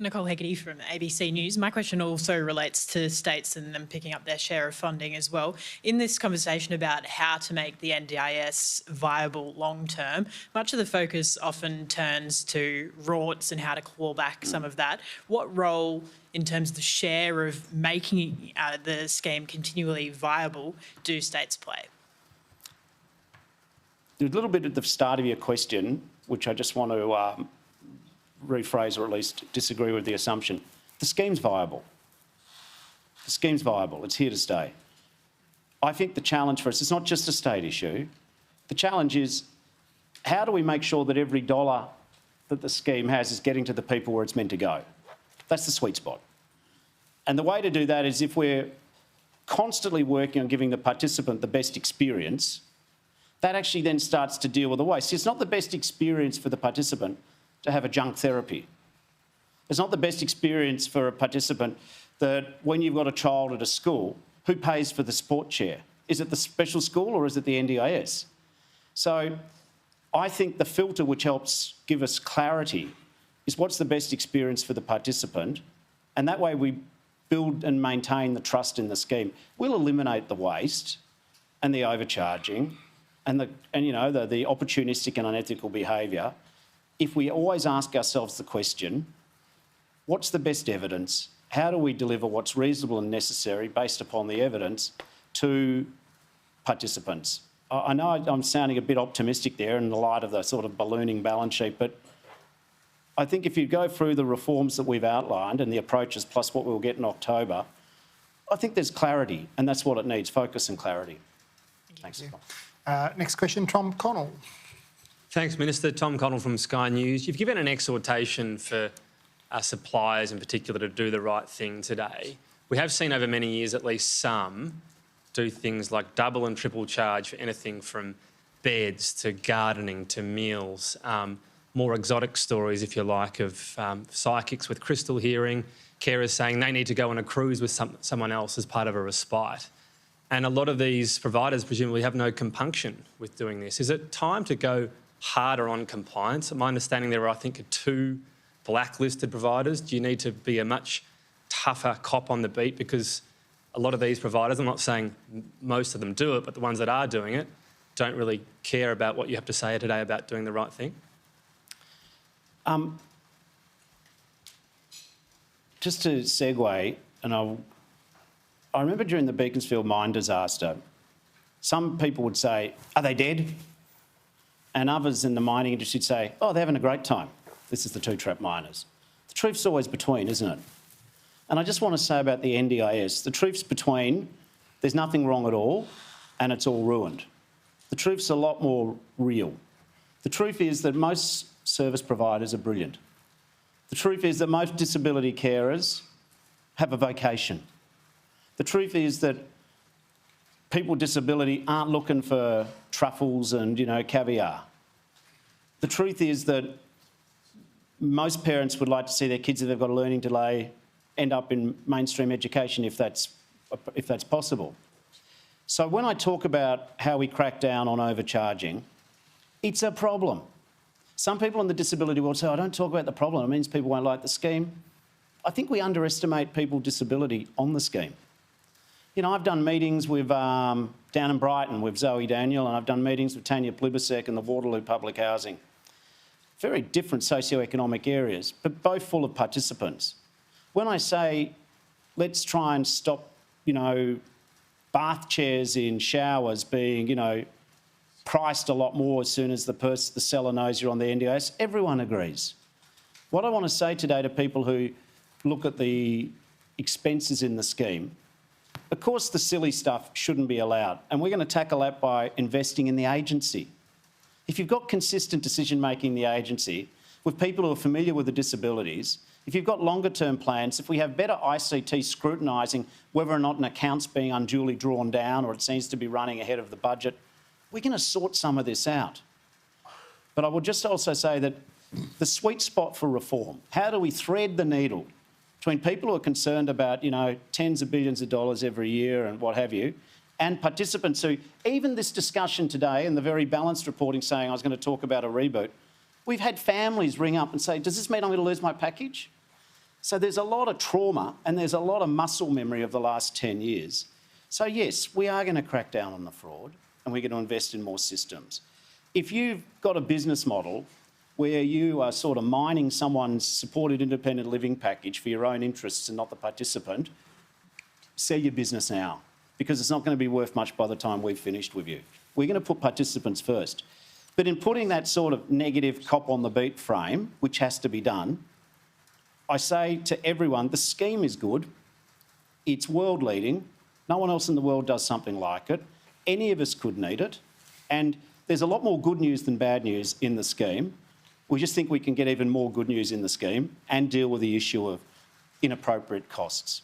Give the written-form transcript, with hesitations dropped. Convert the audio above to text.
Nicole Hegarty from ABC News. My question also relates to states and them picking up their share of funding as well. In this conversation about how to make the NDIS viable long term, much of the focus often turns to rorts and how to claw back some of that. What role in terms of the share of making the scheme continually viable do states play? There's a little bit at the start of your question, which I just want to rephrase or at least disagree with the assumption. The scheme's viable. The scheme's viable. It's here to stay. I think the challenge for us, it's not just a state issue. The challenge is how do we make sure that every dollar that the scheme has is getting to the people where it's meant to go? That's the sweet spot. And the way to do that is if we're constantly working on giving the participant the best experience, that actually then starts to deal with the waste. It's not the best experience for the participant to have a junk therapy. It's not the best experience for a participant that when you've got a child at a school, who pays for the sport chair? Is it the special school or is it the NDIS? So I think the filter which helps give us clarity is what's the best experience for the participant, and that way we build and maintain the trust in the scheme. We'll eliminate the waste and the overcharging and the opportunistic and unethical behaviour if we always ask ourselves the question, what's the best evidence? How do we deliver what's reasonable and necessary based upon the evidence to participants? I know I'm sounding a bit optimistic there in the light of the sort of ballooning balance sheet, but I think if you go through the reforms that we've outlined and the approaches plus what we'll get in October, I think there's clarity, and that's what it needs, focus and clarity. Thanks. Next question, Tom Connell. Thanks, Minister. Tom Connell from Sky News. You've given an exhortation for our suppliers in particular to do the right thing today. We have seen over many years at least some do things like double and triple charge for anything from beds to gardening to meals, more exotic stories, if you like, of psychics with crystal hearing, carers saying they need to go on a cruise with someone else as part of a respite. And a lot of these providers presumably have no compunction with doing this. Is it time to go harder on compliance? My understanding there are, I think, 2 blacklisted providers. Do you need to be a much tougher cop on the beat? Because a lot of these providers, I'm not saying most of them do it, but the ones that are doing it don't really care about what you have to say today about doing the right thing. Just to segue, and I remember during the Beaconsfield mine disaster, some people would say, are they dead? And others in the mining industry would say, oh, they're having a great time. This is the 2 trapped miners. The truth's always between, isn't it? And I just want to say about the NDIS, the truth's between there's nothing wrong at all and it's all ruined. The truth's a lot more real. The truth is that most service providers are brilliant. The truth is that most disability carers have a vocation. The truth is that people with disability aren't looking for truffles and, caviar. The truth is that most parents would like to see their kids, if they've got a learning delay, end up in mainstream education if that's possible. So when I talk about how we crack down on overcharging, it's a problem. Some people in the disability world say, I don't talk about the problem, it means people won't like the scheme. I think we underestimate people with disability on the scheme. I've done meetings with down in Brighton with Zoe Daniel, and I've done meetings with Tanya Plibisek and the Waterloo Public Housing. Very different socioeconomic areas, but both full of participants. When I say, let's try and stop, bath chairs in showers being, priced a lot more as soon as the seller knows you're on the NDIS, everyone agrees. What I want to say today to people who look at the expenses in the scheme, of course the silly stuff shouldn't be allowed, and we're going to tackle that by investing in the agency. If you've got consistent decision-making in the agency with people who are familiar with the disabilities, if you've got longer-term plans, if we have better ICT scrutinising whether or not an account's being unduly drawn down or it seems to be running ahead of the budget, we're going to sort some of this out. But I will just also say that the sweet spot for reform, how do we thread the needle between people who are concerned about, tens of billions of dollars every year and what have you, and participants who, even this discussion today and the very balanced reporting saying I was going to talk about a reboot, we've had families ring up and say, does this mean I'm going to lose my package? So there's a lot of trauma and there's a lot of muscle memory of the last 10 years. So yes, we are going to crack down on the fraud and we're going to invest in more systems. If you've got a business model where you are sort of mining someone's supported independent living package for your own interests and not the participant, sell your business now, because it's not going to be worth much by the time we've finished with you. We're going to put participants first. But in putting that sort of negative cop on the beat frame, which has to be done, I say to everyone, the scheme is good. It's world leading. No one else in the world does something like it. Any of us could need it. And there's a lot more good news than bad news in the scheme. We just think we can get even more good news in the scheme and deal with the issue of inappropriate costs.